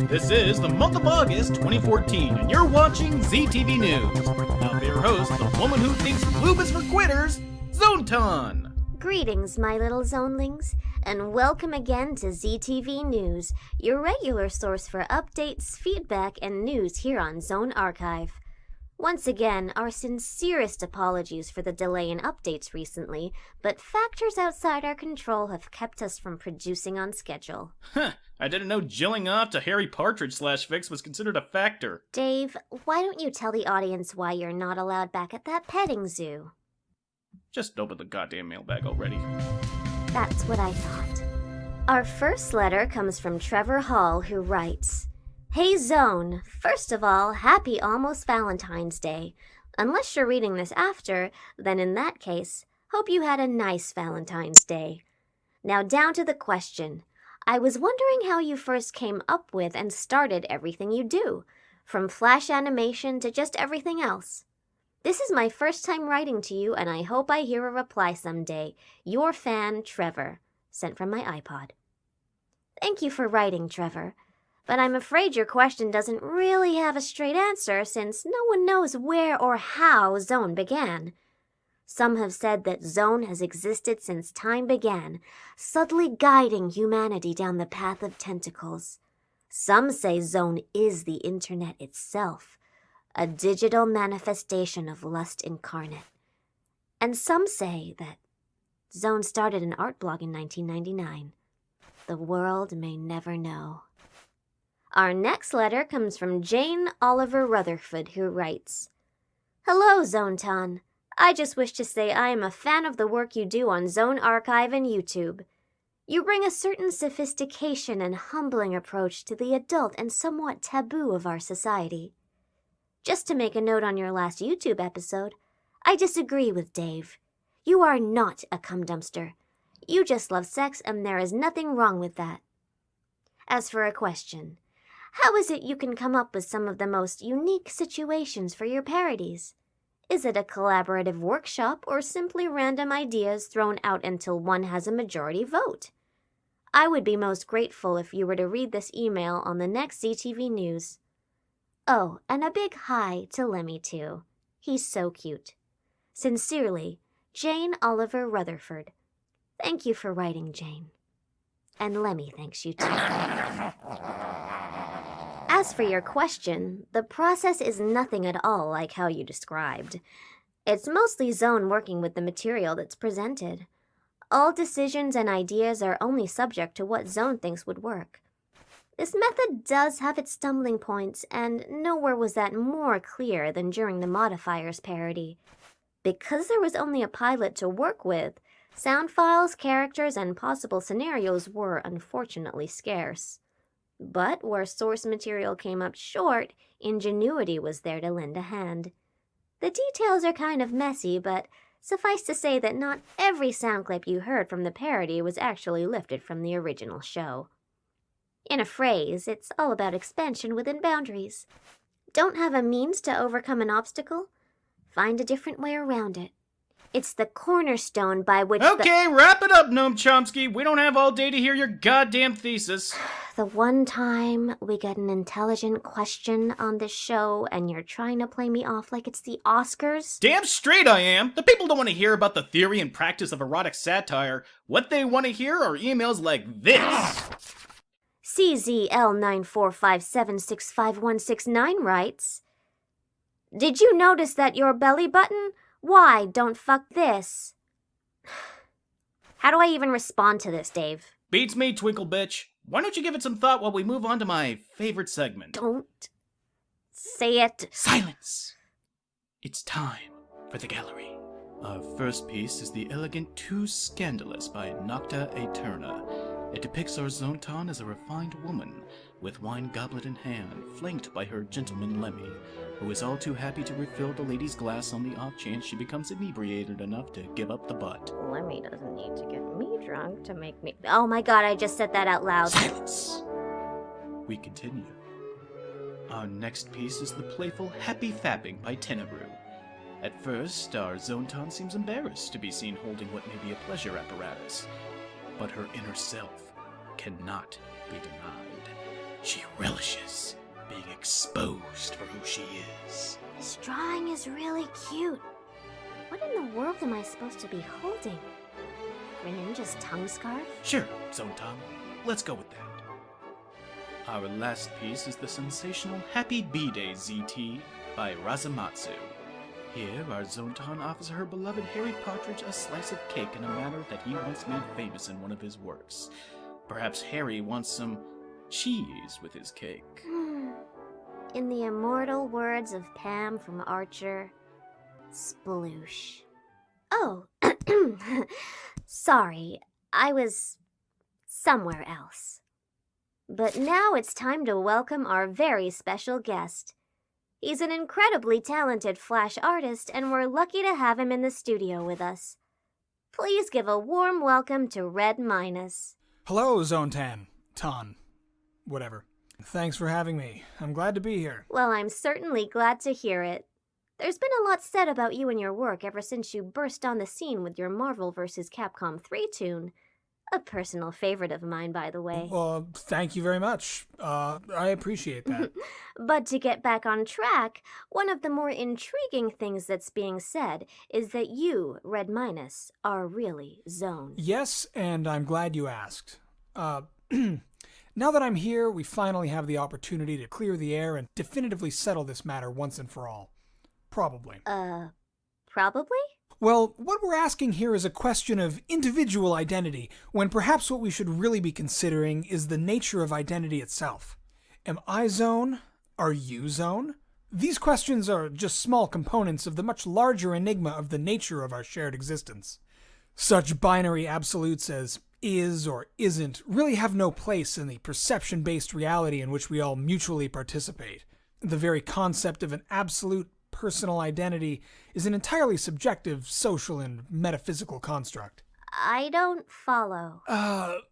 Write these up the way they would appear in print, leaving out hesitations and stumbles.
This is the month of August 2014, and you're watching ZTV News. Now for your host, the woman who thinks lube is for quitters, Zontan. Greetings, my little zonelings, and welcome again to ZTV News, your regular source for updates, feedback, and news here on Zone Archive. Once again, our sincerest apologies for the delay in updates recently, but factors outside our control have kept us from producing on schedule. I didn't know jilling off to Harry Partridge/Fix was considered a factor. Dave, why don't you tell the audience why you're not allowed back at that petting zoo? Just open the goddamn mailbag already. That's what I thought. Our first letter comes from Trevor Hall, who writes, Hey Zone, first of all, happy almost Valentine's Day. Unless you're reading this after, then in that case, hope you had a nice Valentine's Day. Now down to the question. I was wondering how you first came up with and started everything you do, from Flash animation to just everything else. This is my first time writing to you, and I hope I hear a reply someday. Your fan, Trevor. Sent from my iPod. Thank you for writing, Trevor. But I'm afraid your question doesn't really have a straight answer since no one knows where or how Zone began. Some have said that Zone has existed since time began, subtly guiding humanity down the path of tentacles. Some say Zone is the internet itself, a digital manifestation of lust incarnate. And some say that Zone started an art blog in 1999. The world may never know. Our next letter comes from Jane Oliver Rutherford, who writes, Hello, Zontan. I just wish to say I am a fan of the work you do on Zone Archive and YouTube. You bring a certain sophistication and humbling approach to the adult and somewhat taboo of our society. Just to make a note on your last YouTube episode, I disagree with Dave. You are not a cum dumpster. You just love sex and there is nothing wrong with that. As for a question, how is it you can come up with some of the most unique situations for your parodies? Is it a collaborative workshop or simply random ideas thrown out until one has a majority vote? I would be most grateful if you were to read this email on the next ZTV News. Oh, and a big hi to Lemmy too. He's so cute. Sincerely, Jane Oliver Rutherford. Thank you for writing, Jane. And Lemmy thanks you too. As for your question, the process is nothing at all like how you described. It's mostly Zone working with the material that's presented. All decisions and ideas are only subject to what Zone thinks would work. This method does have its stumbling points, and nowhere was that more clear than during the Modifiers parody. Because there was only a pilot to work with, sound files, characters, and possible scenarios were unfortunately scarce. But where source material came up short, ingenuity was there to lend a hand. The details are kind of messy, but suffice to say that not every sound clip you heard from the parody was actually lifted from the original show. In a phrase, it's all about expansion within boundaries. Don't have a means to overcome an obstacle? Find a different way around it. It's the cornerstone by which Okay, wrap it up, Noam Chomsky. We don't have all day to hear your goddamn thesis. The one time we get an intelligent question on this show and you're trying to play me off like it's the Oscars? Damn straight I am. The people don't want to hear about the theory and practice of erotic satire. What they want to hear are emails like this. CZL945765169 writes, Did you notice that your belly button? Why, don't fuck this. How do I even respond to this, Dave? Beats me, Twinkle Bitch. Why don't you give it some thought while we move on to my favorite segment? Don't say it. Silence! It's time for the gallery. Our first piece is The Elegant Too Scandalous by Nocta Eterna. It depicts our Zontan as a refined woman, with wine goblet in hand, flanked by her gentleman Lemmy, who is all too happy to refill the lady's glass on the off chance she becomes inebriated enough to give up the butt. Lemmy doesn't need to get me drunk to make me... Oh my god, I just said that out loud. Silence! We continue. Our next piece is The Playful Happy Fapping by Tenebrew. At first, our Zontan seems embarrassed to be seen holding what may be a pleasure apparatus, but her inner self cannot be denied. She relishes being exposed for who she is. This drawing is really cute. What in the world am I supposed to be holding? Greninja's tongue scarf? Sure, Zontan. Let's go with that. Our last piece is the sensational Happy B-Day ZT by Razamatsu. Here, our Zontan offers her beloved Harry Partridge a slice of cake in a manner that he once made famous in one of his works. Perhaps Harry wants some cheese with his cake. In the immortal words of Pam from Archer, sploosh. Oh, sorry, I was somewhere else. But now it's time to welcome our very special guest. He's an incredibly talented Flash artist, and we're lucky to have him in the studio with us. Please give a warm welcome to Red Minus. Hello, Zontan. Ton. Whatever. Thanks for having me. I'm glad to be here. Well, I'm certainly glad to hear it. There's been a lot said about you and your work ever since you burst on the scene with your Marvel vs. Capcom 3 tune. A personal favorite of mine, by the way. Well, thank you very much. I appreciate that. But to get back on track, one of the more intriguing things that's being said is that you, Red Minus, are really Zone. Yes, and I'm glad you asked. Now that I'm here, we finally have the opportunity to clear the air and definitively settle this matter once and for all. Probably. Probably? Well, what we're asking here is a question of individual identity, when perhaps what we should really be considering is the nature of identity itself. Am I Zone? Are you Zone? These questions are just small components of the much larger enigma of the nature of our shared existence. Such binary absolutes as is or isn't really have no place in the perception-based reality in which we all mutually participate. The very concept of an absolute personal identity is an entirely subjective, social, and metaphysical construct. I don't follow.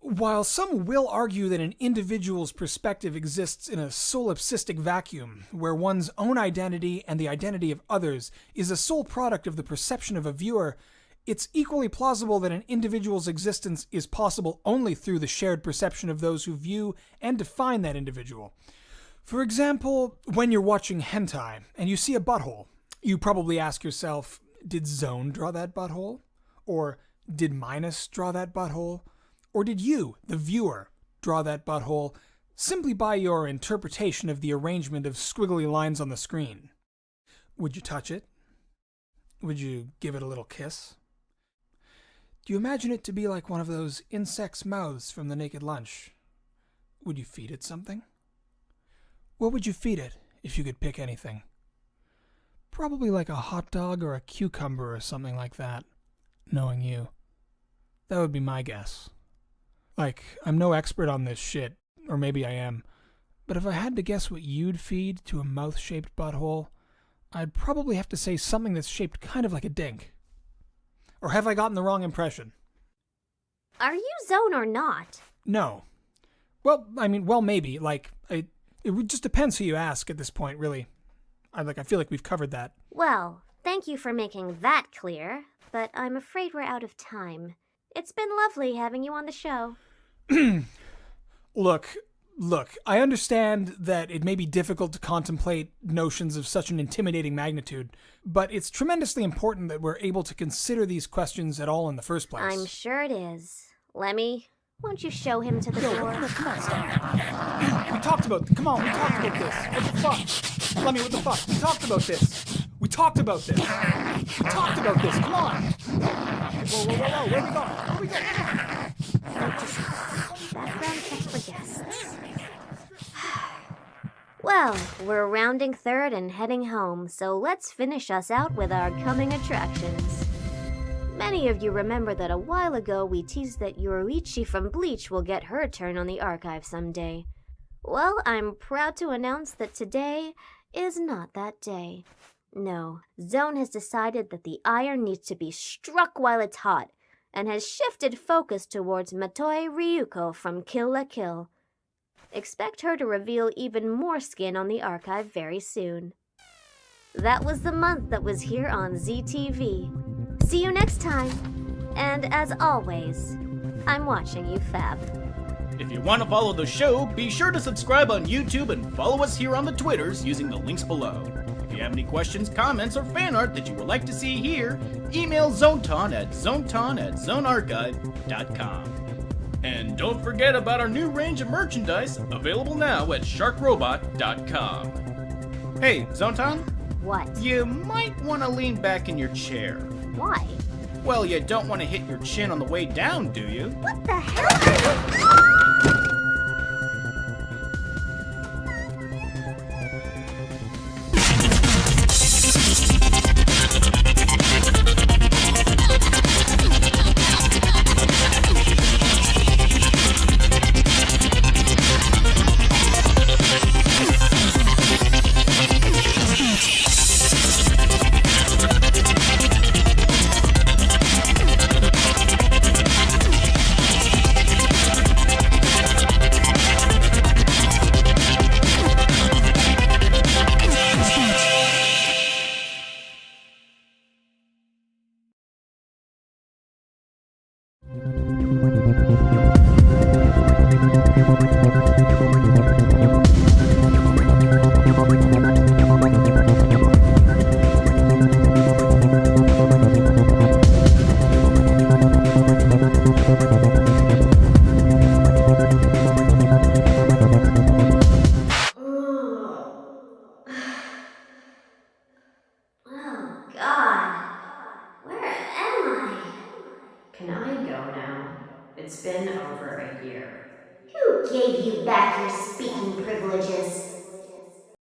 While some will argue that an individual's perspective exists in a solipsistic vacuum, where one's own identity and the identity of others is a sole product of the perception of a viewer, it's equally plausible that an individual's existence is possible only through the shared perception of those who view and define that individual. For example, when you're watching hentai and you see a butthole, you probably ask yourself, did Zone draw that butthole? Or did Minus draw that butthole? Or did you, the viewer, draw that butthole simply by your interpretation of the arrangement of squiggly lines on the screen? Would you touch it? Would you give it a little kiss? Do you imagine it to be like one of those insects' mouths from The Naked Lunch? Would you feed it something? What would you feed it, if you could pick anything? Probably like a hot dog or a cucumber or something like that, knowing you. That would be my guess. Like, I'm no expert on this shit, or maybe I am, but if I had to guess what you'd feed to a mouth-shaped butthole, I'd probably have to say something that's shaped kind of like a dink. Or have I gotten the wrong impression? Are you Zone or not? No. Well, maybe. It just depends who you ask at this point, really. I feel like we've covered that. Well, thank you for making that clear, but I'm afraid we're out of time. It's been lovely having you on the show. Look, I understand that it may be difficult to contemplate notions of such an intimidating magnitude, but it's tremendously important that we're able to consider these questions at all in the first place. I'm sure it is. Lemmy, won't you show him to the door? Come on, stop. We talked about this. What the fuck? Lemmy, what the fuck? We talked about this. Come on. Whoa. Where we going? Background check for guests. Well, we're rounding third and heading home, so let's finish us out with our coming attractions. Many of you remember that a while ago we teased that Yoruichi from Bleach will get her turn on the archive someday. Well, I'm proud to announce that today is not that day. No, Zone has decided that the iron needs to be struck while it's hot, and has shifted focus towards Matoi Ryuko from Kill la Kill. Expect her to reveal even more skin on the archive very soon. That was the month that was here on ZTV. See you next time. And as always, I'm watching you, Fab. If you want to follow the show, be sure to subscribe on YouTube and follow us here on the Twitters using the links below. If you have any questions, comments, or fan art that you would like to see here, email Zoneton at zoneton@zonearchive.com. And don't forget about our new range of merchandise, available now at sharkrobot.com. Hey, Zoneton, What? you might want to lean back in your chair. Why? Well, you don't want to hit your chin on the way down, do you? What the hell are you... Oh, God. Where am I? Can I go now? It's been over a year. Who gave you back your speaking privileges?